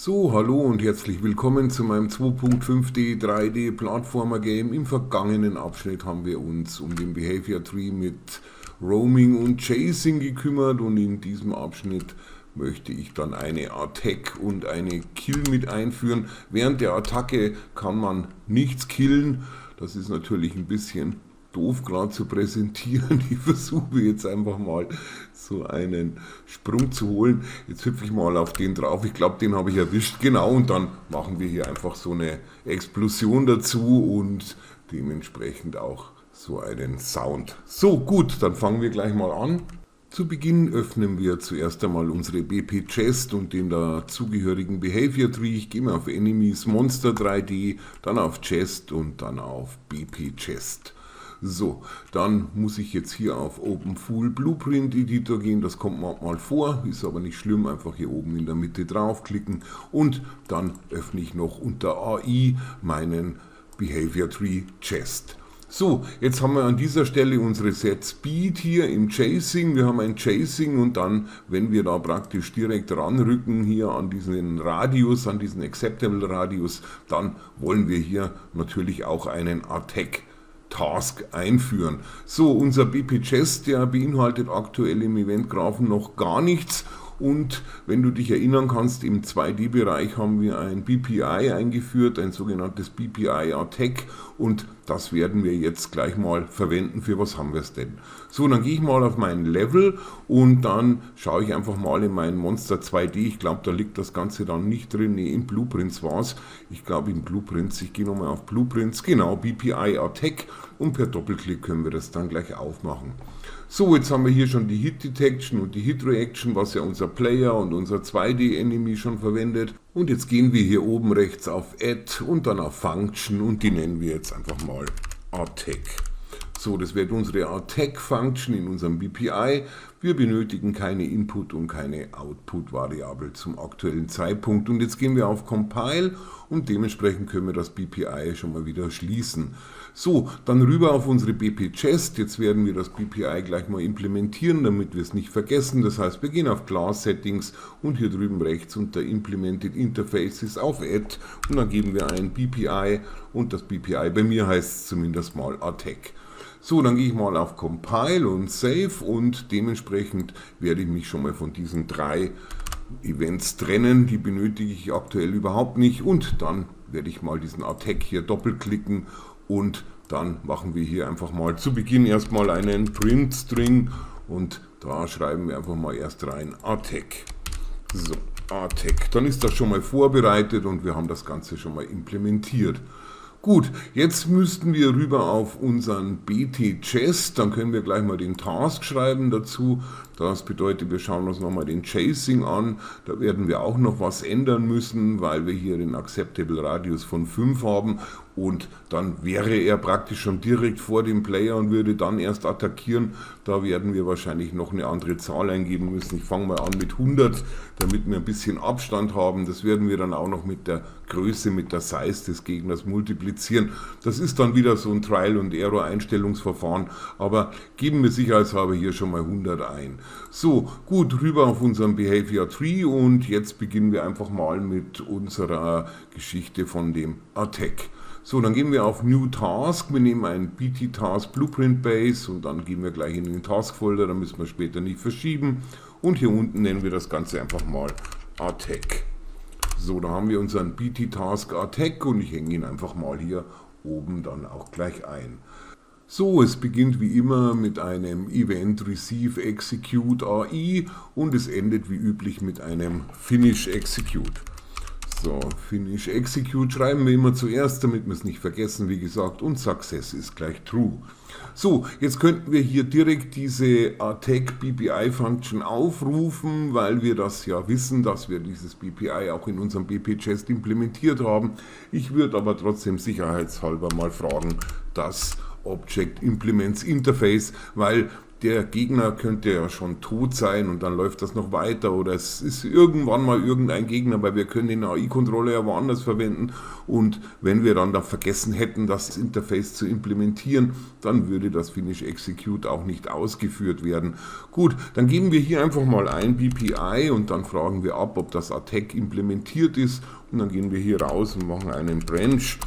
So, hallo und herzlich willkommen zu meinem 2.5D 3D Plattformer Game. Im vergangenen Abschnitt haben wir uns um den Behavior Tree mit Roaming und Chasing gekümmert und in diesem Abschnitt möchte ich dann eine Attack und eine Kill mit einführen. Während der Attacke kann man nichts killen, das ist natürlich ein bisschen doof gerade zu präsentieren. Ich versuche jetzt einfach mal so einen Sprung zu holen. Jetzt hüpfe ich mal auf den drauf. Ich glaube, den habe ich erwischt. Genau, und dann machen wir hier einfach so eine Explosion dazu und dementsprechend auch so einen Sound. So, gut, dann fangen wir gleich mal an. Zu Beginn öffnen wir zuerst einmal unsere BP Chest und den dazugehörigen Behavior Tree. Ich gehe mal auf Enemies, Monster 3D, dann auf Chest und dann auf BP Chest. So, dann muss ich jetzt hier auf Open Full Blueprint Editor gehen, das kommt manchmal vor, ist aber nicht schlimm, einfach hier oben in der Mitte draufklicken und dann öffne ich noch unter AI meinen Behavior Tree Chest. So, jetzt haben wir an dieser Stelle unsere Set Speed hier im Chasing. Wir haben ein Chasing und dann, wenn wir da praktisch direkt ranrücken hier an diesen Radius, an diesen Acceptable Radius, dann wollen wir hier natürlich auch einen Attack Task einführen. So, unser BP Chest, der beinhaltet aktuell im Eventgraphen noch gar nichts. Und wenn du dich erinnern kannst, im 2D-Bereich haben wir ein BPI eingeführt, ein sogenanntes BPI Attack und das werden wir jetzt gleich mal verwenden. Für was haben wir es denn? So, dann gehe ich mal auf mein Level und dann schaue ich einfach mal in meinen Monster 2D. Ich glaube, da liegt das Ganze dann nicht drin. Nee, in Blueprints war es. Ich glaube, in Blueprints, ich gehe nochmal auf Blueprints, genau, BPI Attack und per Doppelklick können wir das dann gleich aufmachen. So, jetzt haben wir hier schon die Hit Detection und die Hit Reaction, was ja unser Player und unser 2D-Enemy schon verwendet. Und jetzt gehen wir hier oben rechts auf Add und dann auf Function und die nennen wir jetzt einfach mal Attack. So, das wird unsere Attack-Function in unserem BPI. Wir benötigen keine Input- und keine Output-Variable zum aktuellen Zeitpunkt. Und jetzt gehen wir auf Compile und dementsprechend können wir das BPI schon mal wieder schließen. So, dann rüber auf unsere BP Chest. Jetzt werden wir das BPI gleich mal implementieren, damit wir es nicht vergessen. Das heißt, wir gehen auf Class Settings und hier drüben rechts unter Implemented Interfaces auf Add und dann geben wir ein BPI und das BPI, bei mir heißt es zumindest mal Attack. So, dann gehe ich mal auf Compile und Save und dementsprechend werde ich mich schon mal von diesen 3 Events trennen. Die benötige ich aktuell überhaupt nicht und dann werde ich mal diesen Attack hier doppelklicken und dann machen wir hier einfach mal zu Beginn erstmal einen Print String und da schreiben wir einfach mal erst rein Attack. So, Attack. Dann ist das schon mal vorbereitet und wir haben das Ganze schon mal implementiert. Gut, jetzt müssten wir rüber auf unseren BT Chest, dann können wir gleich mal den Task schreiben dazu. Das bedeutet, wir schauen uns nochmal den Chasing an. Da werden wir auch noch was ändern müssen, weil wir hier den Acceptable Radius von 5 haben. Und dann wäre er praktisch schon direkt vor dem Player und würde dann erst attackieren. Da werden wir wahrscheinlich noch eine andere Zahl eingeben müssen. Ich fange mal an mit 100, damit wir ein bisschen Abstand haben. Das werden wir dann auch noch mit der Größe, mit der Size des Gegners multiplizieren. Das ist dann wieder so ein Trial-and-Error-Einstellungsverfahren. Aber geben wir sicherheitshalber hier schon mal 100 ein. So, gut, rüber auf unseren Behavior Tree und jetzt beginnen wir einfach mal mit unserer Geschichte von dem Attack. So, dann gehen wir auf New Task, wir nehmen einen BT Task Blueprint Base und dann gehen wir gleich in den Task Folder, da müssen wir später nicht verschieben und hier unten nennen wir das Ganze einfach mal Attack. So, da haben wir unseren BT Task Attack und ich hänge ihn einfach mal hier oben dann auch gleich ein. So, es beginnt wie immer mit einem Event Receive Execute AI und es endet wie üblich mit einem Finish Execute. So, Finish Execute schreiben wir immer zuerst, damit wir es nicht vergessen, wie gesagt, und Success ist gleich True. So, jetzt könnten wir hier direkt diese Attack BPI Function aufrufen, weil wir das ja wissen, dass wir dieses BPI auch in unserem BP Chest implementiert haben. Ich würde aber trotzdem sicherheitshalber mal fragen, das Object Implements Interface, weil der Gegner könnte ja schon tot sein und dann läuft das noch weiter oder es ist irgendwann mal irgendein Gegner, weil wir können den AI-Controller ja woanders verwenden und wenn wir dann da vergessen hätten, das Interface zu implementieren, dann würde das Finish Execute auch nicht ausgeführt werden. Gut, dann geben wir hier einfach mal ein BPI und dann fragen wir ab, ob das Attack implementiert ist und dann gehen wir hier raus und machen einen Branch.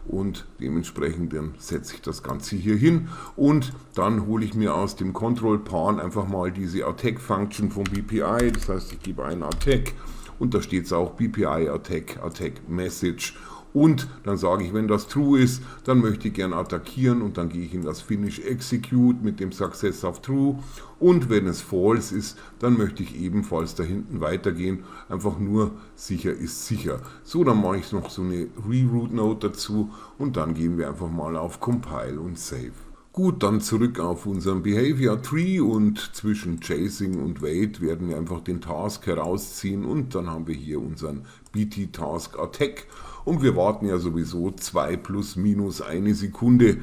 Und dementsprechend dann setze ich das Ganze hier hin und dann hole ich mir aus dem Control Pan einfach mal diese Attack Function vom BPI, das heißt ich gebe ein Attack und da steht es auch BPI Attack Message und dann sage ich, wenn das True ist, dann möchte ich gern attackieren und dann gehe ich in das Finish Execute mit dem Success of True und wenn es False ist, dann möchte ich ebenfalls da hinten weitergehen, einfach nur sicher ist sicher. So, dann mache ich noch so eine Reroute Note dazu und dann gehen wir einfach mal auf Compile und Save. Gut, dann zurück auf unseren Behavior Tree und zwischen Chasing und Wait werden wir einfach den Task herausziehen und dann haben wir hier unseren BT Task Attack und wir warten ja sowieso 2 plus minus 1 Sekunde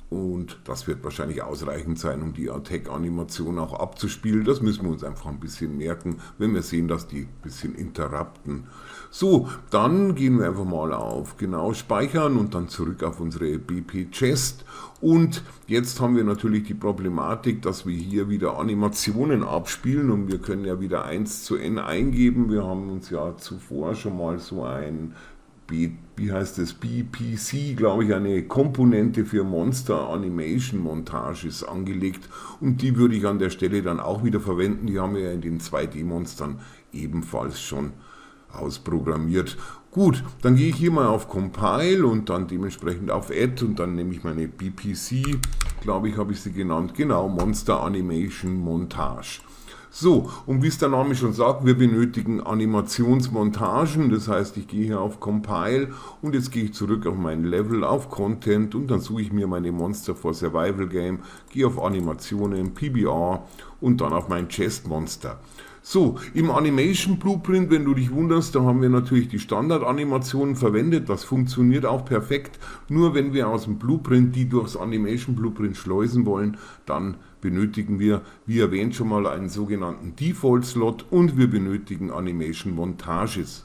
und das wird wahrscheinlich ausreichend sein, um die Attack-Animation auch abzuspielen. Das müssen wir uns einfach ein bisschen merken, wenn wir sehen, dass die ein bisschen interrupten. So, dann gehen wir einfach mal auf genau speichern und dann zurück auf unsere BP Chest. Und jetzt haben wir natürlich die Problematik, dass wir hier wieder Animationen abspielen und wir können ja wieder 1 zu n eingeben. Wir haben uns ja zuvor schon mal so ein BPC, glaube ich, eine Komponente für Monster Animation Montages angelegt und die würde ich an der Stelle dann auch wieder verwenden. Die haben wir ja in den 2D-Monstern ebenfalls schon ausprogrammiert. Gut, dann gehe ich hier mal auf Compile und dann dementsprechend auf Add und dann nehme ich meine BPC, glaube ich, habe ich sie genannt, genau, Monster Animation Montage. So, und wie es der Name schon sagt, wir benötigen Animationsmontagen, das heißt, ich gehe hier auf Compile und jetzt gehe ich zurück auf mein Level, auf Content und dann suche ich mir meine Monster for Survival Game, gehe auf Animationen, PBR und dann auf mein Chest Monster. So, im Animation Blueprint, wenn du dich wunderst, da haben wir natürlich die Standardanimationen verwendet, das funktioniert auch perfekt, nur wenn wir aus dem Blueprint die durchs Animation Blueprint schleusen wollen, dann benötigen wir, wie erwähnt, schon mal einen sogenannten Default Slot und wir benötigen Animation Montages.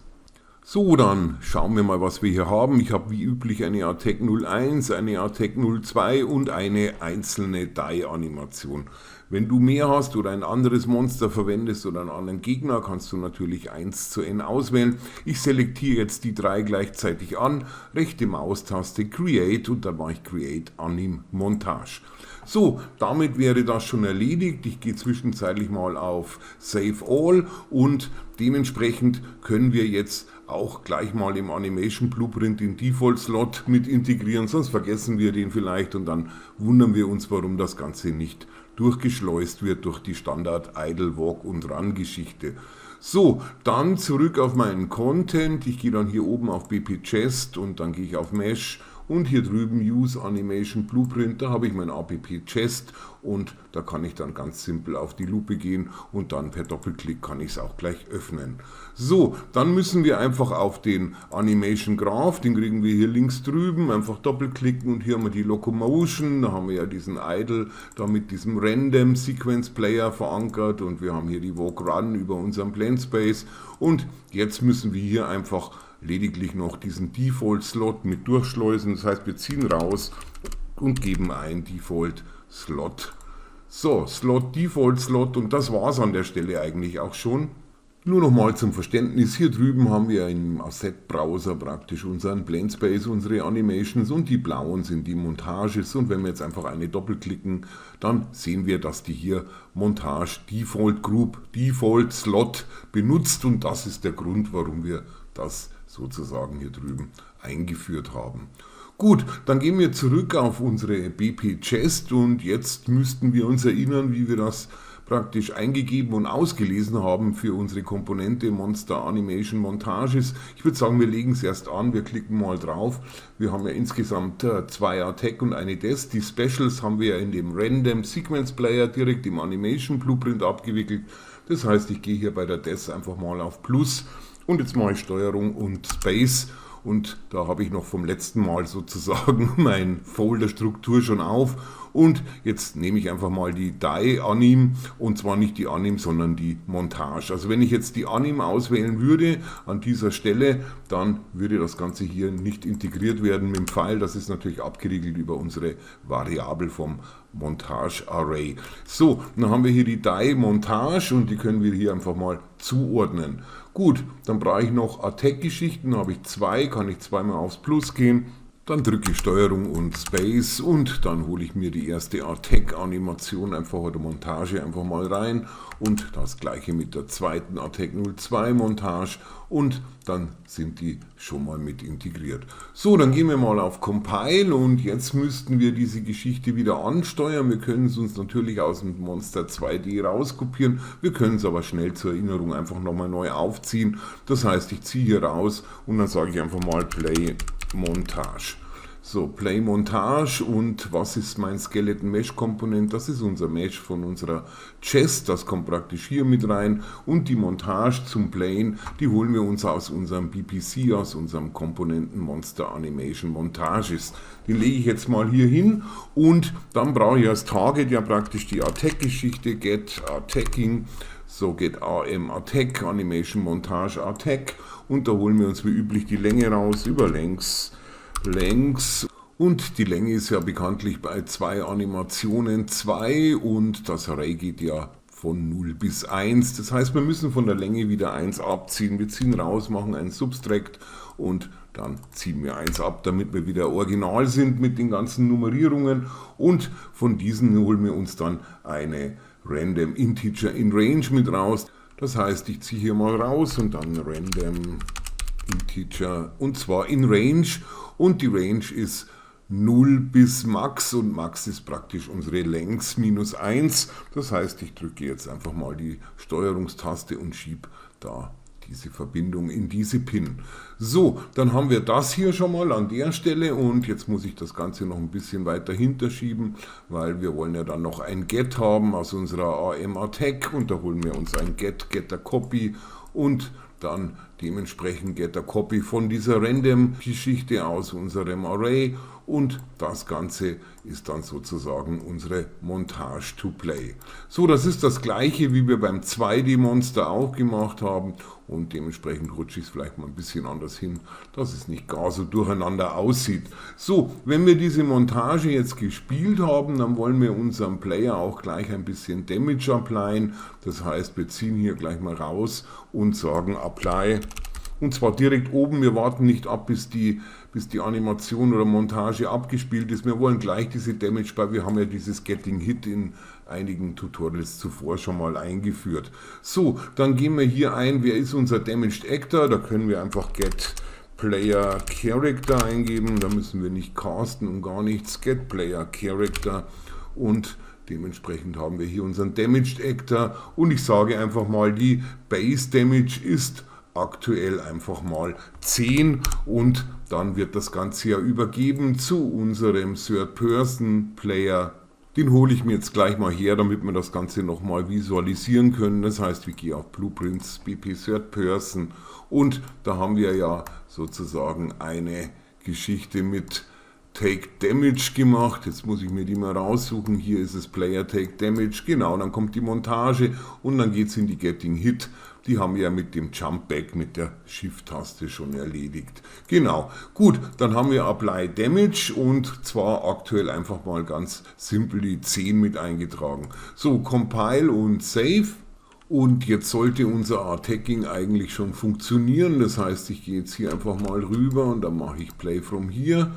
So, dann schauen wir mal, was wir hier haben. Ich habe wie üblich eine Attack 01, eine Attack 02 und eine einzelne Die-Animation. Wenn du mehr hast oder ein anderes Monster verwendest oder einen anderen Gegner, kannst du natürlich 1 zu n auswählen. Ich selektiere jetzt die 3 gleichzeitig an, rechte Maustaste Create und dann mache ich Create Anim Montage. So, damit wäre das schon erledigt. Ich gehe zwischenzeitlich mal auf Save All und dementsprechend können wir jetzt auch gleich mal im Animation Blueprint den Default Slot mit integrieren, sonst vergessen wir den vielleicht und dann wundern wir uns, warum das Ganze nicht durchgeschleust wird durch die Standard Idle Walk und Run Geschichte. So, dann zurück auf meinen Content. Ich gehe dann hier oben auf BP Chest und dann gehe ich auf Mesh und hier drüben Use Animation Blueprint, da habe ich mein APP Chest und da kann ich dann ganz simpel auf die Lupe gehen und dann per Doppelklick kann ich es auch gleich öffnen. So, dann müssen wir einfach auf den Animation Graph, den kriegen wir hier links drüben, einfach doppelklicken und hier haben wir die Locomotion, da haben wir ja diesen Idle, da mit diesem Random Sequence Player verankert und wir haben hier die Walk Run über unseren Plane Space und jetzt müssen wir hier einfach lediglich noch diesen Default Slot mit durchschleusen, das heißt wir ziehen raus und geben ein Default Slot. So, Slot, Default Slot und das war es an der Stelle eigentlich auch schon. Nur nochmal zum Verständnis, hier drüben haben wir im Asset Browser praktisch unseren Plane Space, unsere Animations und die blauen sind die Montages und wenn wir jetzt einfach eine doppelklicken, dann sehen wir, dass die hier Montage Default Group, Default Slot benutzt und das ist der Grund, warum wir das sozusagen hier drüben eingeführt haben. Gut, dann gehen wir zurück auf unsere BP Chest und jetzt müssten wir uns erinnern, wie wir das praktisch eingegeben und ausgelesen haben für unsere Komponente Monster Animation Montages. Ich würde sagen, wir legen es erst an, wir klicken mal drauf. Wir haben ja insgesamt 2 Attack und eine Death. Die Specials haben wir ja in dem Random Sequence Player direkt im Animation Blueprint abgewickelt. Das heißt, ich gehe hier bei der Death einfach mal auf Plus und jetzt mache ich Steuerung und Space und da habe ich noch vom letzten Mal sozusagen mein Folderstruktur schon auf. Und jetzt nehme ich einfach mal die Die-Anim, und zwar nicht die Anim, sondern die Montage. Also wenn ich jetzt die Anim auswählen würde an dieser Stelle, dann würde das Ganze hier nicht integriert werden mit dem Pfeil. Das ist natürlich abgeriegelt über unsere Variable vom Montage-Array. So, dann haben wir hier die Die-Montage und die können wir hier einfach mal zuordnen. Gut, dann brauche ich noch Attack-Geschichten, habe ich zwei, kann ich zweimal aufs Plus gehen. Dann drücke ich Steuerung und Space und dann hole ich mir die erste Attack-Animation einfach oder Montage einfach mal rein und das gleiche mit der zweiten Attack 02 Montage und dann sind die schon mal mit integriert. So, dann gehen wir mal auf Compile und jetzt müssten wir diese Geschichte wieder ansteuern. Wir können es uns natürlich aus dem Monster 2D rauskopieren, wir können es aber schnell zur Erinnerung einfach nochmal neu aufziehen. Das heißt, ich ziehe hier raus und dann sage ich einfach mal Play Montage. So, Play Montage und was ist mein Skeleton Mesh Komponent? Das ist unser Mesh von unserer Chest, das kommt praktisch hier mit rein und die Montage zum Playen, die holen wir uns aus unserem BPC, aus unserem Komponenten Monster Animation Montages. Den lege ich jetzt mal hier hin und dann brauche ich als Target ja praktisch die Attack-Geschichte, Get Attacking. So, Get AM Attack, Animation Montage Attack und da holen wir uns wie üblich die Länge raus über längs und die Länge ist ja bekanntlich bei zwei Animationen 2 und das Array geht ja von 0 bis 1. Das heißt, wir müssen von der Länge wieder 1 abziehen. Wir ziehen raus, machen einen Subtract und dann ziehen wir 1 ab, damit wir wieder original sind mit den ganzen Nummerierungen und von diesen holen wir uns dann eine Random Integer in Range mit raus. Das heißt, ich ziehe hier mal raus und dann Random Integer und zwar in Range und die Range ist 0 bis Max und Max ist praktisch unsere Längs minus 1. Das heißt, ich drücke jetzt einfach mal die Steuerungstaste und schiebe da diese Verbindung in diese Pin. So, dann haben wir das hier schon mal an der Stelle und jetzt muss ich das Ganze noch ein bisschen weiter hinterschieben, weil wir wollen ja dann noch ein Get haben aus unserer AM Attack und da holen wir uns ein Getter Copy und dann dementsprechend Getter Copy von dieser Random Geschichte aus unserem Array und das Ganze ist dann sozusagen unsere Montage to Play. So, das ist das gleiche, wie wir beim 2D Monster auch gemacht haben und dementsprechend rutsche ich es vielleicht mal ein bisschen anders hin, dass es nicht gar so durcheinander aussieht. So, wenn wir diese Montage jetzt gespielt haben, dann wollen wir unserem Player auch gleich ein bisschen Damage applyen. Das heißt, wir ziehen hier gleich mal raus und sagen Apply. Und zwar direkt oben, wir warten nicht ab, bis die Animation oder Montage abgespielt ist. Wir wollen gleich diese Damage Bar, wir haben ja dieses Getting Hit in einigen Tutorials zuvor schon mal eingeführt. So, dann gehen wir hier ein, wer ist unser Damaged Actor? Da können wir einfach Get Player Character eingeben, da müssen wir nicht casten und gar nichts. Get Player Character und dementsprechend haben wir hier unseren Damaged Actor und ich sage einfach mal, die Base Damage ist aktuell einfach mal 10 und dann wird das Ganze ja übergeben zu unserem Third-Person-Player. Den hole ich mir jetzt gleich mal her, damit wir das Ganze nochmal visualisieren können. Das heißt, wir gehen auf Blueprints, BP Third Person und da haben wir ja sozusagen eine Geschichte mit Take Damage gemacht. Jetzt muss ich mir die mal raussuchen. Hier ist es Player Take Damage. Genau, dann kommt die Montage und dann geht es in die Getting Hit. Die haben wir ja mit dem Jump Back mit der Shift-Taste schon erledigt. Genau, gut, dann haben wir Apply Damage und zwar aktuell einfach mal ganz simpel die 10 mit eingetragen. So, Compile und Save. Und jetzt sollte unser Attacking eigentlich schon funktionieren. Das heißt, ich gehe jetzt hier einfach mal rüber und dann mache ich Play from here.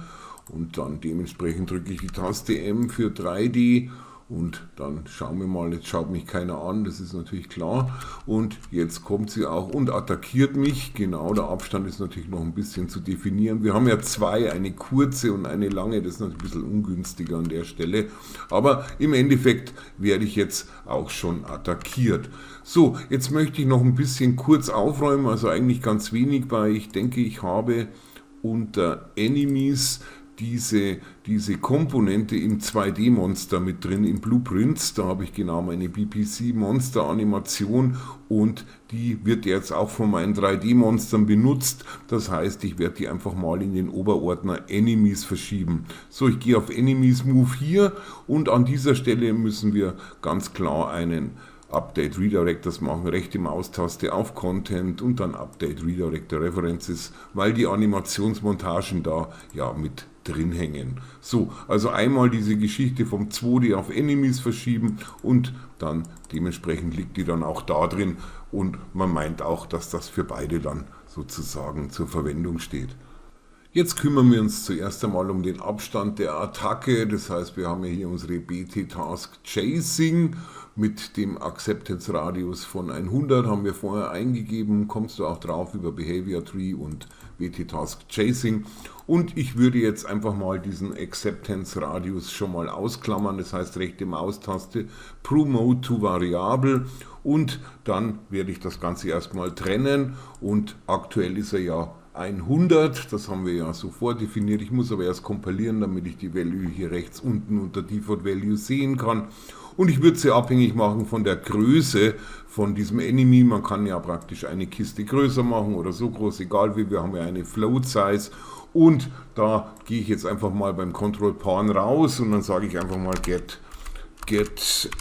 Und dann dementsprechend drücke ich die Taste M für 3D und dann schauen wir mal, jetzt schaut mich keiner an, das ist natürlich klar. Und jetzt kommt sie auch und attackiert mich. Genau, der Abstand ist natürlich noch ein bisschen zu definieren. Wir haben ja zwei, eine kurze und eine lange, das ist natürlich ein bisschen ungünstiger an der Stelle. Aber im Endeffekt werde ich jetzt auch schon attackiert. So, jetzt möchte ich noch ein bisschen kurz aufräumen, also eigentlich ganz wenig, weil ich denke, ich habe unter Enemies diese Komponente im 2D-Monster mit drin, in Blueprints. Da habe ich genau meine BPC-Monster-Animation und die wird jetzt auch von meinen 3D-Monstern benutzt. Das heißt, ich werde die einfach mal in den Oberordner Enemies verschieben. So, ich gehe auf Enemies Move hier und an dieser Stelle müssen wir ganz klar einen Update Redirectors machen, rechte Maustaste auf Content und dann Update Redirector References, weil die Animationsmontagen da ja mit drin hängen. So, also einmal diese Geschichte vom 2D auf Enemies verschieben und dann dementsprechend liegt die dann auch da drin und man meint auch, dass das für beide dann sozusagen zur Verwendung steht. Jetzt kümmern wir uns zuerst einmal um den Abstand der Attacke, das heißt, wir haben ja hier unsere BT-Task Chasing mit dem Acceptance Radius von 100, haben wir vorher eingegeben, kommst du auch drauf über Behavior Tree und BT-Task Chasing und ich würde jetzt einfach mal diesen Acceptance Radius schon mal ausklammern, das heißt rechte Maustaste, Promote to Variable und dann werde ich das Ganze erstmal trennen und aktuell ist er ja 100, das haben wir ja so vordefiniert. Ich muss aber erst kompilieren, damit ich die Value hier rechts unten unter Default Value sehen kann. Und ich würde sie abhängig machen von der Größe von diesem Enemy. Man kann ja praktisch eine Kiste größer machen oder so groß, egal wie. Wir haben ja eine Float Size. Und da gehe ich jetzt einfach mal beim Control Pan raus und dann sage ich einfach mal Get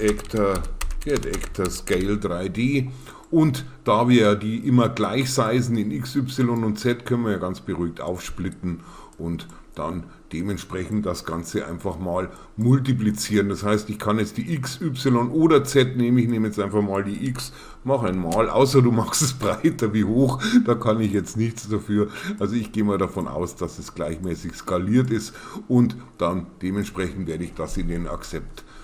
Actor Scale 3D. Und da wir ja die immer gleich sizen in X, Y und Z, können wir ja ganz beruhigt aufsplitten und dann dementsprechend das Ganze einfach mal multiplizieren. Das heißt, ich kann jetzt die X, Y oder Z nehmen. Ich nehme jetzt einfach mal die X, mache einmal, außer du machst es breiter wie hoch, da kann ich jetzt nichts dafür. Also ich gehe mal davon aus, dass es gleichmäßig skaliert ist und dann dementsprechend werde ich das in den Acceptance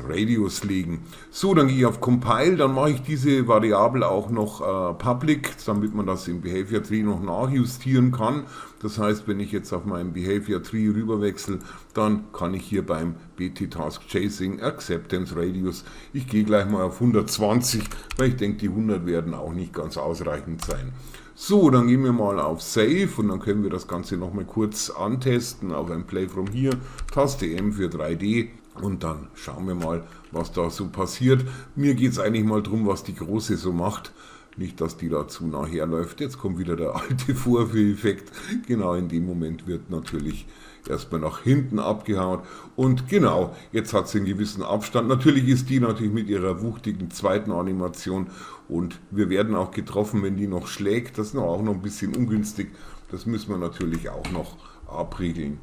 Radius legen. So, dann gehe ich auf Compile, dann mache ich diese Variable auch noch public, damit man das im Behavior Tree noch nachjustieren kann. Das heißt, wenn ich jetzt auf meinem Behavior Tree rüberwechsel, dann kann ich hier beim BT-Task Chasing Acceptance Radius, ich gehe gleich mal auf 120, weil ich denke, die 100 werden auch nicht ganz ausreichend sein. So, dann gehen wir mal auf Save und dann können wir das Ganze nochmal kurz antesten auf ein Play from Here, Taste M für 3D. Und dann schauen wir mal, was da so passiert. Mir geht es eigentlich mal darum, was die Große so macht. Nicht, dass die da zu nah herläuft. Jetzt kommt wieder der alte Vorführeffekt. Genau in dem Moment wird natürlich erstmal nach hinten abgehauen. Und genau, jetzt hat sie einen gewissen Abstand. Natürlich ist die natürlich mit ihrer wuchtigen zweiten Animation. Und wir werden auch getroffen, wenn die noch schlägt. Das ist auch noch ein bisschen ungünstig. Das müssen wir natürlich auch noch abriegeln.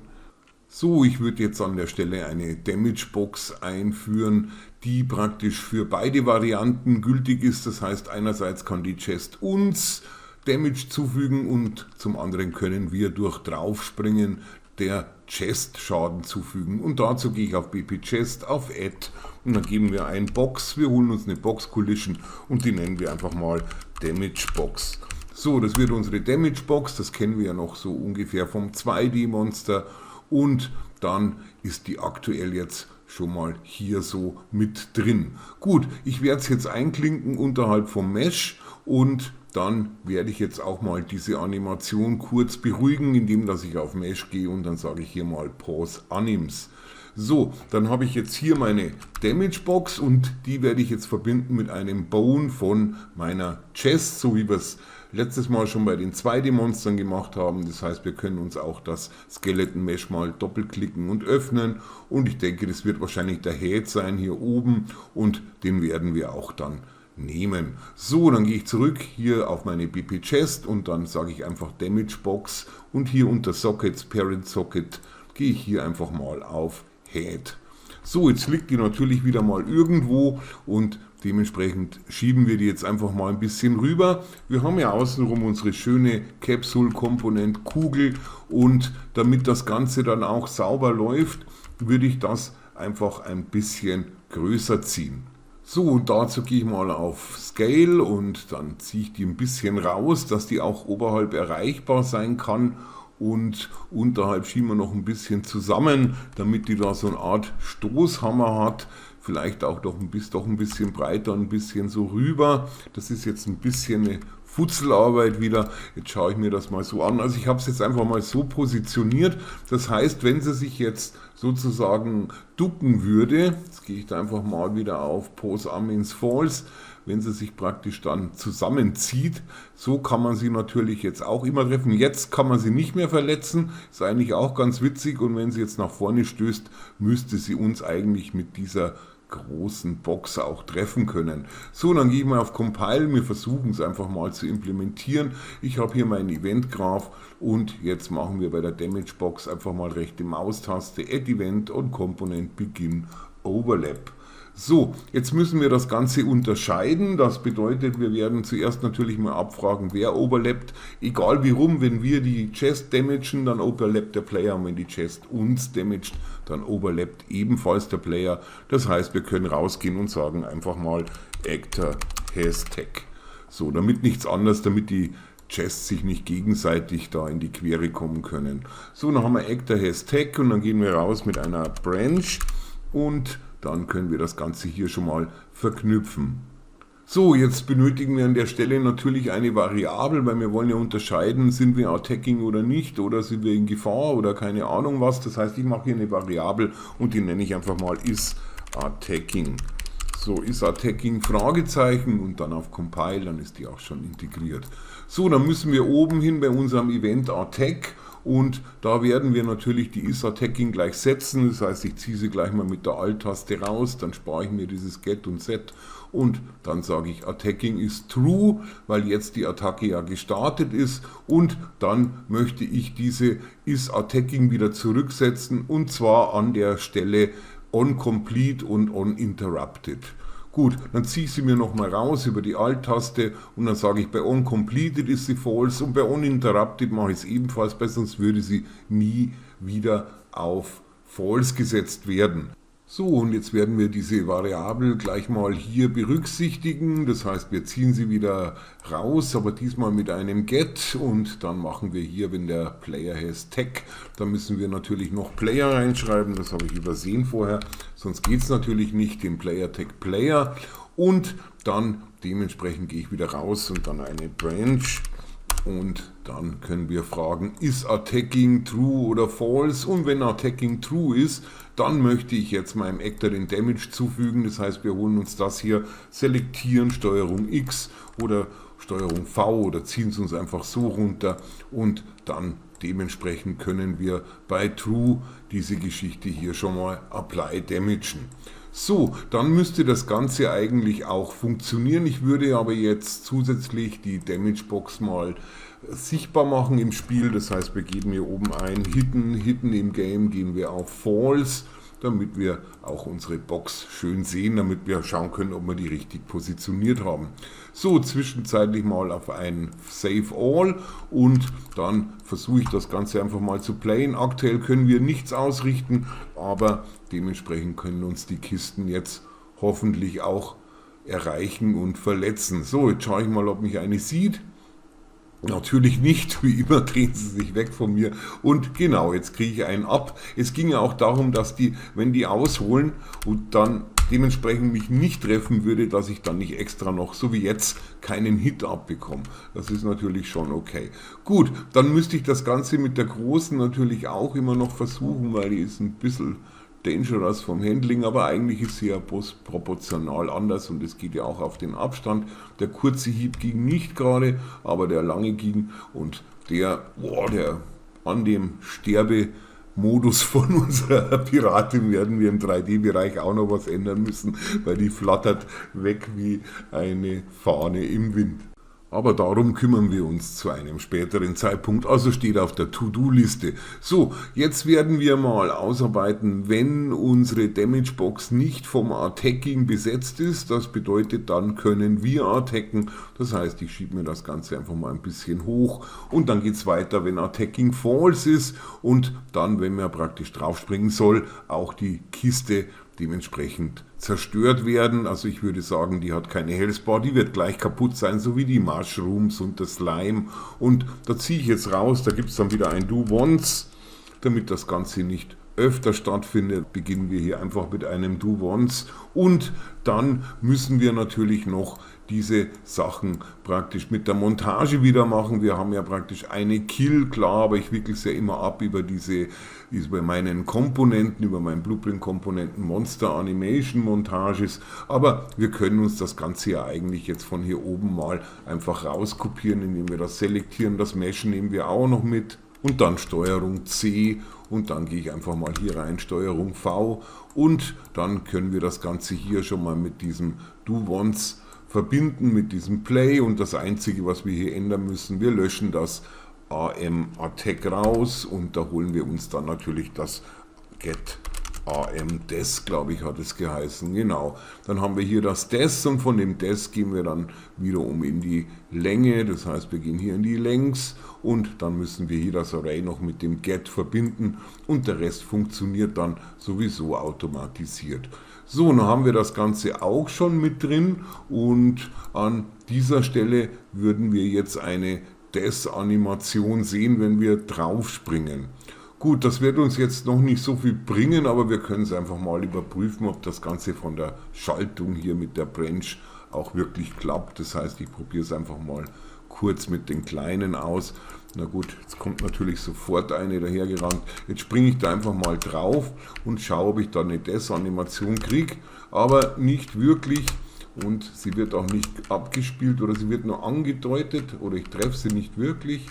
So, ich würde jetzt an der Stelle eine Damage Box einführen, die praktisch für beide Varianten gültig ist. Das heißt, einerseits kann die Chest uns Damage zufügen und zum anderen können wir durch Draufspringen der Chest Schaden zufügen. Und dazu gehe ich auf BP Chest, auf Add und dann geben wir ein Box. Wir holen uns eine Box Collision und die nennen wir einfach mal Damage Box. So, das wird unsere Damage Box, das kennen wir ja noch so ungefähr vom 2D-Monster. Und dann ist die aktuell jetzt schon mal hier so mit drin. Gut, ich werde es jetzt einklinken unterhalb vom Mesh und dann werde ich jetzt auch mal diese Animation kurz beruhigen, indem dass ich auf Mesh gehe und dann sage ich hier mal Pause Anims. So, dann habe ich jetzt hier meine Damage Box und die werde ich jetzt verbinden mit einem Bone von meiner Chest, so wie wir es letztes Mal schon bei den 2D-Monstern gemacht haben. Das heißt, wir können uns auch das Skeleton Mesh mal doppelklicken und öffnen. Und ich denke, das wird wahrscheinlich der Head sein hier oben und den werden wir auch dann nehmen. So, dann gehe ich zurück hier auf meine BP Chest und dann sage ich einfach Damage Box und hier unter Sockets, Parent Socket, gehe ich hier einfach mal auf Head. So, jetzt liegt die natürlich wieder mal irgendwo und dementsprechend schieben wir die jetzt einfach mal ein bisschen rüber. Wir haben ja außenrum unsere schöne Capsule-Komponent Kugel und damit das Ganze dann auch sauber läuft, würde ich das einfach ein bisschen größer ziehen. So, und dazu gehe ich mal auf Scale und dann ziehe ich die ein bisschen raus, dass die auch oberhalb erreichbar sein kann. Und unterhalb schieben wir noch ein bisschen zusammen, damit die da so eine Art Stoßhammer hat. Vielleicht auch doch ein bisschen breiter, ein bisschen so rüber. Das ist jetzt ein bisschen eine Futzelarbeit wieder. Jetzt schaue ich mir das mal so an. Also ich habe es jetzt einfach mal so positioniert. Das heißt, wenn sie sich jetzt sozusagen ducken würde, jetzt gehe ich da einfach mal wieder auf Pose Armin's Falls, wenn sie sich praktisch dann zusammenzieht, so kann man sie natürlich jetzt auch immer treffen. Jetzt kann man sie nicht mehr verletzen, ist eigentlich auch ganz witzig, und wenn sie jetzt nach vorne stößt, müsste sie uns eigentlich mit dieser großen Box auch treffen können. So, dann gehe ich mal auf Compile, wir versuchen es einfach mal zu implementieren. Ich habe hier meinen Event-Graph und jetzt machen wir bei der Damage Box einfach mal rechte Maustaste, Add Event und Component Begin Overlap. So, jetzt müssen wir das Ganze unterscheiden. Das bedeutet, wir werden zuerst natürlich mal abfragen, wer overlappt. Egal wie rum, wenn wir die Chest damagen, dann overlappt der Player, und wenn die Chest uns damagt, dann overlappt ebenfalls der Player. Das heißt, wir können rausgehen und sagen einfach mal Actor has tag. So, damit nichts anderes, damit die Chests sich nicht gegenseitig da in die Quere kommen können. So, dann haben wir Actor has tag und dann gehen wir raus mit einer Branch und dann können wir das Ganze hier schon mal verknüpfen. So, jetzt benötigen wir an der Stelle natürlich eine Variable, weil wir wollen ja unterscheiden, sind wir attacking oder nicht, oder sind wir in Gefahr oder keine Ahnung was. Das heißt, ich mache hier eine Variable und die nenne ich einfach mal isAttacking. So, isAttacking Fragezeichen und dann auf Compile, dann ist die auch schon integriert. So, dann müssen wir oben hin bei unserem Event Attack. Und da werden wir natürlich die isAttacking gleich setzen, das heißt, ich ziehe sie gleich mal mit der Alt-Taste raus, dann spare ich mir dieses Get und Set und dann sage ich Attacking ist True, weil jetzt die Attacke ja gestartet ist, und dann möchte ich diese isAttacking wieder zurücksetzen, und zwar an der Stelle OnComplete und OnInterrupted. Gut, dann ziehe ich sie mir nochmal raus über die Alt-Taste und dann sage ich, bei OnCompleted ist sie false und bei OnInterrupted mache ich es ebenfalls, weil sonst würde sie nie wieder auf false gesetzt werden. So, und jetzt werden wir diese Variable gleich mal hier berücksichtigen. Das heißt, wir ziehen sie wieder raus, aber diesmal mit einem Get, und dann machen wir hier, wenn der Player has tag, dann müssen wir natürlich noch Player reinschreiben. Das habe ich übersehen vorher, sonst geht es natürlich nicht, den Player Tag Player, und dann dementsprechend gehe ich wieder raus und dann eine Branch. Und dann können wir fragen, ist Attacking True oder False? Und wenn Attacking True ist, dann möchte ich jetzt meinem Actor den Damage zufügen. Das heißt, wir holen uns das hier, selektieren Steuerung X oder Steuerung V oder ziehen es uns einfach so runter, und dann dementsprechend können wir bei True diese Geschichte hier schon mal Apply damagen. So, dann müsste das Ganze eigentlich auch funktionieren. Ich würde aber jetzt zusätzlich die Damage Box mal sichtbar machen im Spiel. Das heißt, wir geben hier oben ein Hidden im Game, gehen wir auf False, damit wir auch unsere Box schön sehen, damit wir schauen können, ob wir die richtig positioniert haben. So, zwischenzeitlich mal auf ein Save All, und dann versuche ich das Ganze einfach mal zu playen. Aktuell können wir nichts ausrichten, aber dementsprechend können uns die Kisten jetzt hoffentlich auch erreichen und verletzen. So, jetzt schaue ich mal, ob mich eine sieht. Natürlich nicht, wie immer drehen sie sich weg von mir, und genau, jetzt kriege ich einen ab. Es ging ja auch darum, dass die, wenn die ausholen und dann dementsprechend mich nicht treffen würde, dass ich dann nicht extra noch, so wie jetzt, keinen Hit abbekomme. Das ist natürlich schon okay. Gut, dann müsste ich das Ganze mit der Großen natürlich auch immer noch versuchen, weil die ist ein bisschen dangerous vom Handling, aber eigentlich ist sie ja proportional anders, und es geht ja auch auf den Abstand. Der kurze Hieb ging nicht gerade, aber der lange ging, und der an dem Sterbemodus von unserer Piratin werden wir im 3D-Bereich auch noch was ändern müssen, weil die flattert weg wie eine Fahne im Wind. Aber darum kümmern wir uns zu einem späteren Zeitpunkt, also steht auf der To-Do-Liste. So, jetzt werden wir mal ausarbeiten, wenn unsere Damage Box nicht vom Attacking besetzt ist. Das bedeutet, dann können wir attacken. Das heißt, ich schiebe mir das Ganze einfach mal ein bisschen hoch, und dann geht es weiter, wenn Attacking false ist, und dann, wenn man praktisch draufspringen soll, auch die Kiste dementsprechend zerstört werden. Also ich würde sagen, die hat keine Healthbar, die wird gleich kaputt sein, so wie die Mushrooms und das Slime. Und da ziehe ich jetzt raus, da gibt es dann wieder ein Do Once, damit das Ganze nicht öfter stattfindet, beginnen wir hier einfach mit einem Do Once, und dann müssen wir natürlich noch diese Sachen praktisch mit der Montage wieder machen. Wir haben ja praktisch eine Kill, klar, aber ich wickle es ja immer ab über meinen Komponenten, über meinen Blueprint-Komponenten, Monster Animation Montages, aber wir können uns das Ganze ja eigentlich jetzt von hier oben mal einfach rauskopieren, indem wir das selektieren. Das Mesh nehmen wir auch noch mit. Und dann Steuerung C und dann gehe ich einfach mal hier rein, Steuerung V und dann können wir das Ganze hier schon mal mit diesem Do Once verbinden, mit diesem Play und das einzige, was wir hier ändern müssen, wir löschen das AM Attack raus und da holen wir uns dann natürlich das Get AM Des, glaube ich, hat es geheißen, genau. Dann haben wir hier das Des und von dem Des gehen wir dann wiederum in die Länge, das heißt, wir gehen hier in die Längs und dann müssen wir hier das Array noch mit dem Get verbinden und der Rest funktioniert dann sowieso automatisiert. So, dann haben wir das Ganze auch schon mit drin und an dieser Stelle würden wir jetzt eine Des-Animation sehen, wenn wir drauf springen. Gut, das wird uns jetzt noch nicht so viel bringen, aber wir können es einfach mal überprüfen, ob das Ganze von der Schaltung hier mit der Branch auch wirklich klappt. Das heißt, ich probiere es einfach mal kurz mit den kleinen aus. Na gut, jetzt kommt natürlich sofort eine dahergerannt. Jetzt springe ich da einfach mal drauf und schaue, ob ich da eine Des-Animation kriege, aber nicht wirklich. Und sie wird auch nicht abgespielt oder sie wird nur angedeutet oder ich treffe sie nicht wirklich.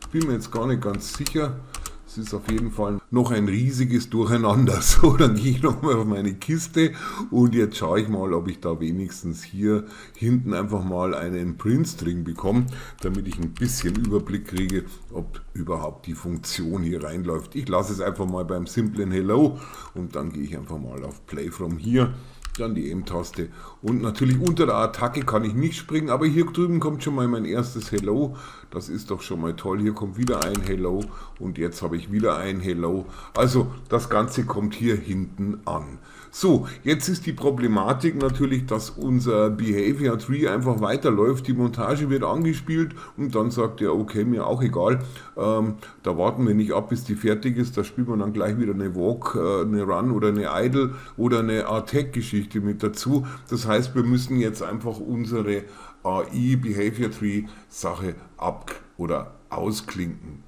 Ich bin mir jetzt gar nicht ganz sicher. Es ist auf jeden Fall noch ein riesiges Durcheinander. So, dann gehe ich nochmal auf meine Kiste und jetzt schaue ich mal, ob ich da wenigstens hier hinten einfach mal einen Print-String bekomme, damit ich ein bisschen Überblick kriege, ob überhaupt die Funktion hier reinläuft. Ich lasse es einfach mal beim simplen Hello und dann gehe ich einfach mal auf Play from Here. Dann die M-Taste und natürlich unter der Attacke kann ich nicht springen, aber hier drüben kommt schon mal mein erstes Hello, das ist doch schon mal toll, hier kommt wieder ein Hello und jetzt habe ich wieder ein Hello, also das Ganze kommt hier hinten an. So, jetzt ist die Problematik natürlich, dass unser Behavior Tree einfach weiterläuft, die Montage wird angespielt und dann sagt er, okay, mir auch egal, da warten wir nicht ab, bis die fertig ist, da spielt man dann gleich wieder eine Walk, eine Run oder eine Idle oder eine Attack-Geschichte mit dazu. Das heißt, wir müssen jetzt einfach unsere AI Behavior Tree Sache ab- oder ausklinken.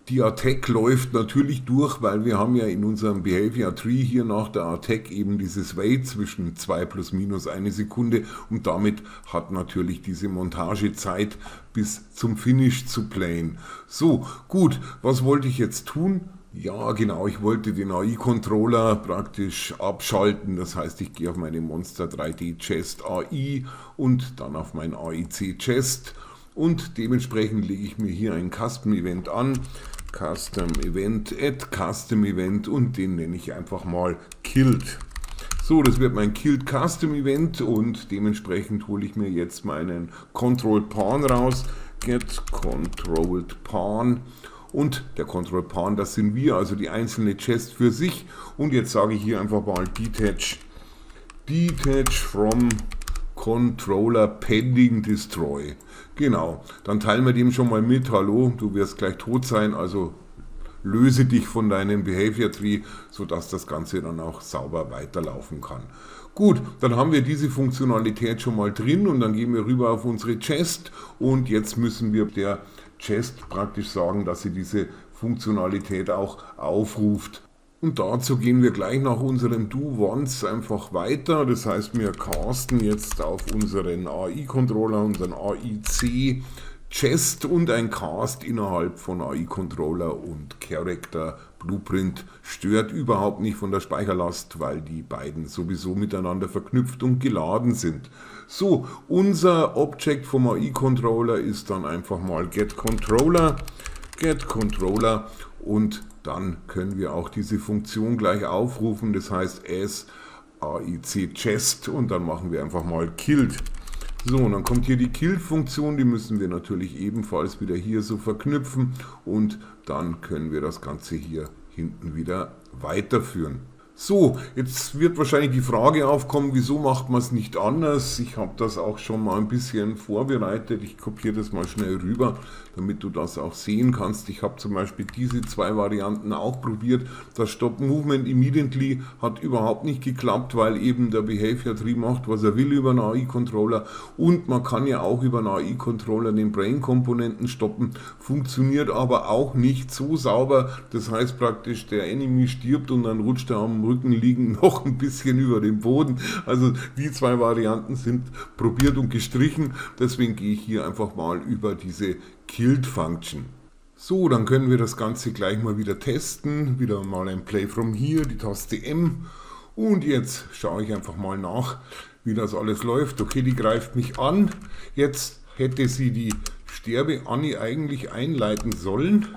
Die Attack läuft natürlich durch, weil wir haben ja in unserem Behavior Tree hier nach der Attack eben dieses Wait zwischen 2 plus minus 1 Sekunde und damit hat natürlich diese Montagezeit bis zum Finish zu playen. So, gut, was wollte ich jetzt tun? Ja, genau, ich wollte den AI-Controller praktisch abschalten, das heißt, ich gehe auf meine Monster 3D Chest AI und dann auf mein AIC Chest und dementsprechend lege ich mir hier ein Custom Event an, Custom Event, Add Custom Event und den nenne ich einfach mal Killed. So, das wird mein Killed Custom Event und dementsprechend hole ich mir jetzt meinen Control Pawn raus, Get Controlled Pawn. Und der Control Pawn, das sind wir, also die einzelne Chest für sich. Und jetzt sage ich hier einfach mal Detach from Controller Pending Destroy. Genau, dann teilen wir dem schon mal mit, hallo, du wirst gleich tot sein, also löse dich von deinem Behavior Tree, sodass das Ganze dann auch sauber weiterlaufen kann. Gut, dann haben wir diese Funktionalität schon mal drin und dann gehen wir rüber auf unsere Chest und jetzt müssen wir der Chest praktisch sagen, dass sie diese Funktionalität auch aufruft. Und dazu gehen wir gleich nach unserem Do Once einfach weiter. Das heißt, wir casten jetzt auf unseren AI-Controller, unseren AIC Chest und ein Cast innerhalb von AI-Controller und Character Blueprint stört überhaupt nicht von der Speicherlast, weil die beiden sowieso miteinander verknüpft und geladen sind. So, unser Object vom AI-Controller ist dann einfach mal Get Controller und dann können wir auch diese Funktion gleich aufrufen, das heißt as AIC Chest und dann machen wir einfach mal Killed. So, und dann kommt hier die Kill-Funktion, die müssen wir natürlich ebenfalls wieder hier so verknüpfen und dann können wir das Ganze hier hinten wieder weiterführen. So, jetzt wird wahrscheinlich die Frage aufkommen, wieso macht man es nicht anders? Ich habe das auch schon mal ein bisschen vorbereitet. Ich kopiere das mal schnell rüber, damit du das auch sehen kannst. Ich habe zum Beispiel diese zwei Varianten auch probiert. Das Stop Movement Immediately hat überhaupt nicht geklappt, weil eben der Behavior Tree macht, was er will über einen AI-Controller. Und man kann ja auch über einen AI-Controller den Brain-Komponenten stoppen. Funktioniert aber auch nicht so sauber. Das heißt praktisch, der Enemy stirbt und dann rutscht er am Rücken liegen noch ein bisschen über dem Boden. Also die zwei Varianten sind probiert und gestrichen. Deswegen gehe ich hier einfach mal über diese Killed Function. So, dann können wir das Ganze gleich mal wieder testen. Wieder mal ein Play from here, die Taste M. Und jetzt schaue ich einfach mal nach, wie das alles läuft. Okay, die greift mich an. Jetzt hätte sie die Sterbe-Annie eigentlich einleiten sollen.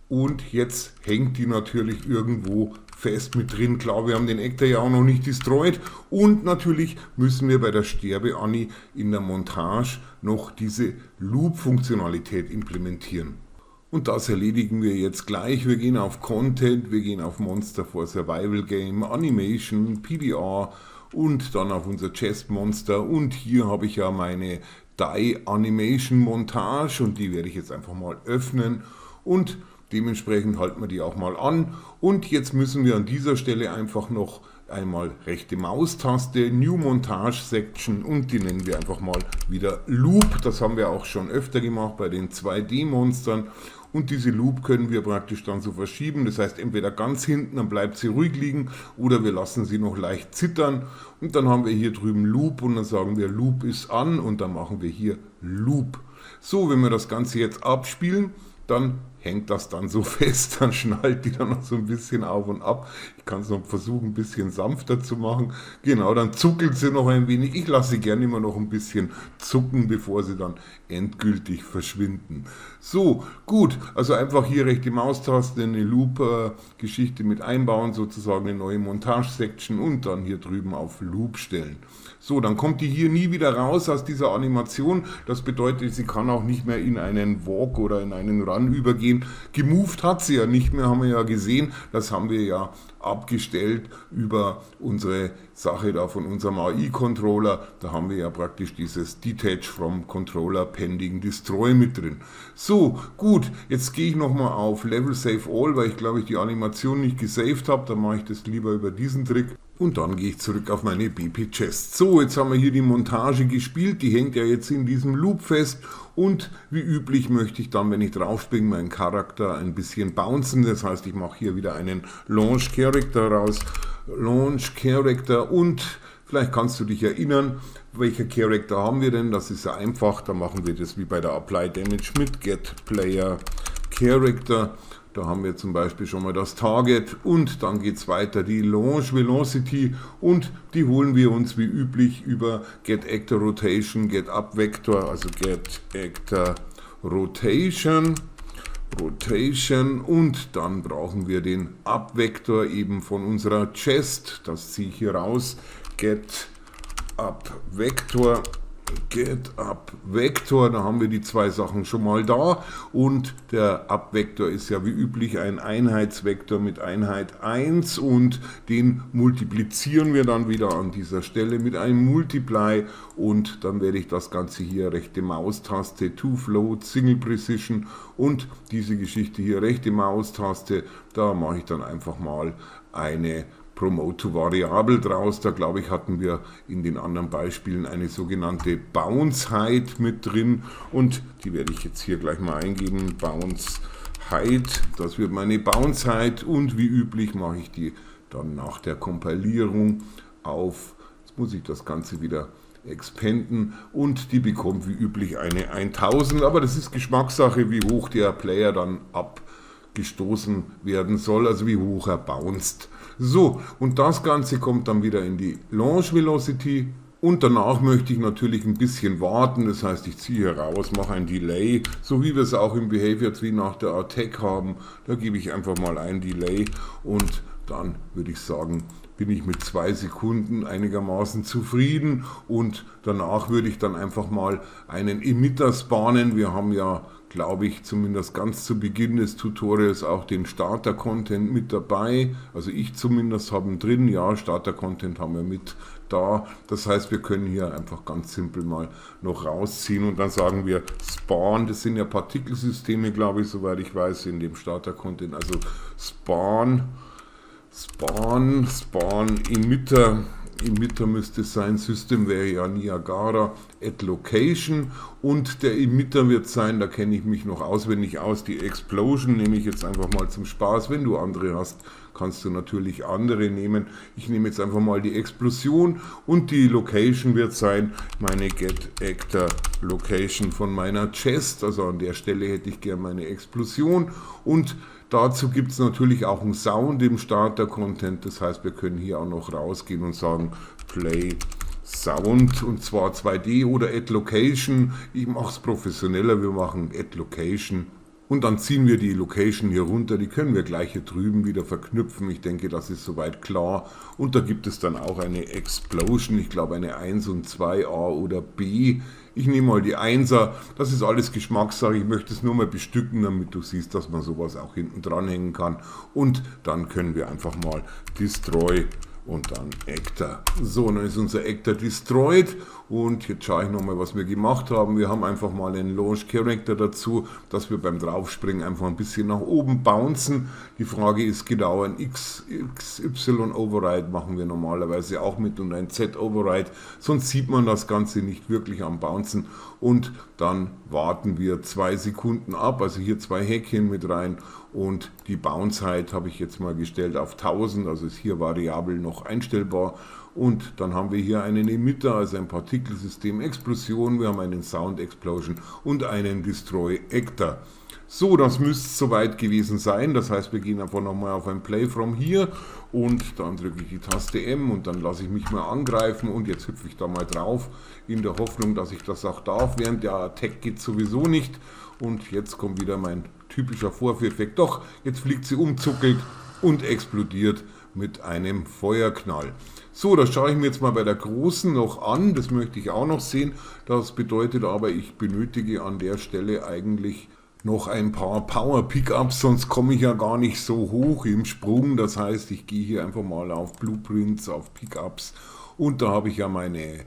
Und jetzt hängt die natürlich irgendwo fest mit drin. Klar, wir haben den Actor ja auch noch nicht destroyed. Und natürlich müssen wir bei der Sterbe-Annie in der Montage noch diese Loop-Funktionalität implementieren. Und das erledigen wir jetzt gleich. Wir gehen auf Content, wir gehen auf Monster for Survival Game, Animation, PDR und dann auf unser Chest Monster. Und hier habe ich ja meine Die Animation Montage und die werde ich jetzt einfach mal öffnen und dementsprechend halten wir die auch mal an. Und jetzt müssen wir an dieser Stelle einfach noch einmal rechte Maustaste, New Montage Section und die nennen wir einfach mal wieder Loop. Das haben wir auch schon öfter gemacht bei den 2D-Monstern. Und diese Loop können wir praktisch dann so verschieben. Das heißt, entweder ganz hinten, dann bleibt sie ruhig liegen, oder wir lassen sie noch leicht zittern. Und dann haben wir hier drüben Loop und dann sagen wir Loop ist an und dann machen wir hier Loop. So, wenn wir das Ganze jetzt abspielen, dann hängt das dann so fest, dann schnallt die dann noch so ein bisschen auf und ab. Ich kann es noch versuchen, ein bisschen sanfter zu machen. Genau, dann zuckelt sie noch ein wenig. Ich lasse sie gerne immer noch ein bisschen zucken, bevor sie dann endgültig verschwinden. So, gut, also einfach hier rechte Maustaste, eine Loop-Geschichte mit einbauen, sozusagen eine neue Montage-Section und dann hier drüben auf Loop stellen. So, dann kommt die hier nie wieder raus aus dieser Animation. Das bedeutet, sie kann auch nicht mehr in einen Walk oder in einen Run übergehen. Gemoved hat sie ja nicht mehr, haben wir ja gesehen. Das haben wir ja abgestellt über unsere Sache da von unserem AI-Controller. Da haben wir ja praktisch dieses Detach from Controller Pending Destroy mit drin. So, gut, jetzt gehe ich nochmal auf Level Save All, weil ich glaube, ich die Animation nicht gesaved habe. Dann mache ich das lieber über diesen Trick. Und dann gehe ich zurück auf meine BP Chest. So, jetzt haben wir hier die Montage gespielt. Die hängt ja jetzt in diesem Loop fest. Und wie üblich möchte ich dann, wenn ich drauf springe, meinen Charakter ein bisschen bouncen. Das heißt, ich mache hier wieder einen Launch Character raus. Launch Character und vielleicht kannst du dich erinnern, welcher Character haben wir denn? Das ist ja einfach. Da machen wir das wie bei der Apply Damage mit Get Player Character. Da haben wir zum Beispiel schon mal das Target und dann geht es weiter, die Launch Velocity und die holen wir uns wie üblich über Get Actor Rotation, Get Up Vector, also Get Actor Rotation und dann brauchen wir den Up Vector eben von unserer Chest, das ziehe ich hier raus, Get Up Vector. Get Up Vector, da haben wir die zwei Sachen schon mal da und der Up Vector ist ja wie üblich ein Einheitsvektor mit Einheit 1 und den multiplizieren wir dann wieder an dieser Stelle mit einem Multiply und dann werde ich das Ganze hier rechte Maustaste To Float, Single Precision und diese Geschichte hier rechte Maustaste, da mache ich dann einfach mal eine Promote to Variable draus. Da glaube ich, hatten wir in den anderen Beispielen eine sogenannte Bounce Height mit drin und die werde ich jetzt hier gleich mal eingeben. Bounce Height, das wird meine Bounce Height und wie üblich mache ich die dann nach der Kompilierung auf. Jetzt muss ich das Ganze wieder expanden und die bekommt wie üblich eine 1000, aber das ist Geschmackssache, wie hoch der Player dann abgestoßen werden soll, also wie hoch er bounced. So, und das Ganze kommt dann wieder in die Launch Velocity und danach möchte ich natürlich ein bisschen warten, das heißt, ich ziehe hier raus, mache ein Delay, so wie wir es auch im Behavior Tree nach der Attack haben, da gebe ich einfach mal ein Delay und dann würde ich sagen, bin ich mit 2 Sekunden einigermaßen zufrieden und danach würde ich dann einfach mal einen Emitter spawnen. Wir haben ja glaube ich, zumindest ganz zu Beginn des Tutorials auch den Starter-Content mit dabei. Also ich zumindest habe ihn drin, ja, Starter-Content haben wir mit da. Das heißt, wir können hier einfach ganz simpel mal noch rausziehen und dann sagen wir Spawn, das sind ja Partikelsysteme, glaube ich, soweit ich weiß, in dem Starter-Content. Also Spawn, Emitter müsste sein, System wäre ja Niagara, Add Location und der Emitter wird sein, da kenne ich mich noch auswendig aus, die Explosion nehme ich jetzt einfach mal zum Spaß. Wenn du andere hast, kannst du natürlich andere nehmen. Ich nehme jetzt einfach mal die Explosion und die Location wird sein, meine Get Actor Location von meiner Chest, also an der Stelle hätte ich gerne meine Explosion und dazu gibt es natürlich auch einen Sound im Starter-Content, das heißt, wir können hier auch noch rausgehen und sagen Play Sound und zwar 2D oder Add Location. Ich mache es professioneller, wir machen Add Location und dann ziehen wir die Location hier runter, die können wir gleich hier drüben wieder verknüpfen. Ich denke, das ist soweit klar und da gibt es dann auch eine Explosion, ich glaube eine 1 und 2 A oder B. Ich nehme mal die 1er, das ist alles Geschmackssache, ich möchte es nur mal bestücken, damit du siehst, dass man sowas auch hinten dranhängen kann. Und dann können wir einfach mal Destroy und dann Actor. So, dann ist unser Actor destroyed und jetzt schaue ich nochmal, was wir gemacht haben. Wir haben einfach mal einen Launch Character dazu, dass wir beim Draufspringen einfach ein bisschen nach oben bouncen. Die Frage ist genau, ein XY Override machen wir normalerweise auch mit und ein Z Override, sonst sieht man das Ganze nicht wirklich am Bouncen und dann warten wir 2 Sekunden ab, also hier 2 Häkchen mit rein und die Bounce-Height habe ich jetzt mal gestellt auf 1000, also ist hier variabel noch einstellbar und dann haben wir hier einen Emitter, also ein Partikelsystem Explosion, wir haben einen Sound Explosion und einen Destroy Actor. So, das müsste soweit gewesen sein, das heißt, wir gehen einfach nochmal auf ein Play from here und dann drücke ich die Taste M und dann lasse ich mich mal angreifen und jetzt hüpfe ich da mal drauf, in der Hoffnung, dass ich das auch darf, während der Attack geht sowieso nicht und jetzt kommt wieder mein typischer Vorführeffekt, doch, jetzt fliegt sie umzuckelt und explodiert mit einem Feuerknall. So, das schaue ich mir jetzt mal bei der großen noch an, das möchte ich auch noch sehen, das bedeutet aber, ich benötige an der Stelle eigentlich noch ein paar Power-Pickups, sonst komme ich ja gar nicht so hoch im Sprung. Das heißt, ich gehe hier einfach mal auf Blueprints, auf Pickups und da habe ich ja meine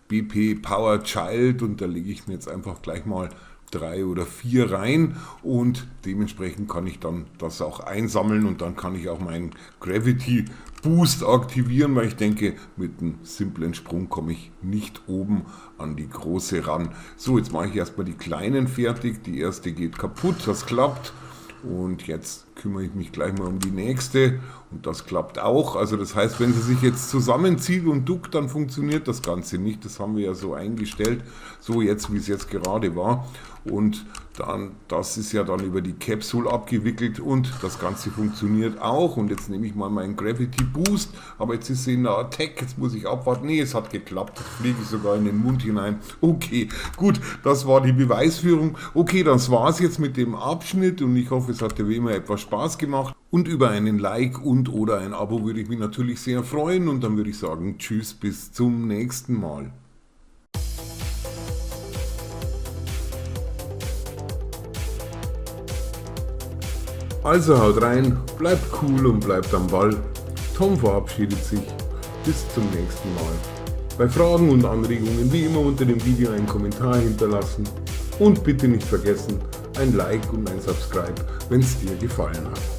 BP Power Child und da lege ich mir jetzt einfach gleich mal 3 oder 4 rein und dementsprechend kann ich dann das auch einsammeln und dann kann ich auch meinen Gravity Boost aktivieren, weil ich denke, mit einem simplen Sprung komme ich nicht oben an die große ran. So, jetzt mache ich erstmal die kleinen fertig, die erste geht kaputt, das klappt und jetzt kümmere ich mich gleich mal um die nächste und das klappt auch. Also das heißt, wenn sie sich jetzt zusammenzieht und duckt, dann funktioniert das Ganze nicht. Das haben wir ja so eingestellt, so jetzt, wie es jetzt gerade war. Und dann, das ist ja dann über die Capsule abgewickelt und das Ganze funktioniert auch. Und jetzt nehme ich mal meinen Gravity Boost, aber jetzt ist sie in der Attack, jetzt muss ich abwarten. Nee, es hat geklappt, jetzt fliege ich sogar in den Mund hinein. Okay, gut, das war die Beweisführung. Okay, das war es jetzt mit dem Abschnitt und ich hoffe, es hat dir wie immer etwas Spaß gemacht. Und über einen Like und oder ein Abo würde ich mich natürlich sehr freuen und dann würde ich sagen, tschüss, bis zum nächsten Mal. Also haut rein, bleibt cool und bleibt am Ball. Tom verabschiedet sich. Bis zum nächsten Mal. Bei Fragen und Anregungen wie immer unter dem Video einen Kommentar hinterlassen. Und bitte nicht vergessen, ein Like und ein Subscribe, wenn es dir gefallen hat.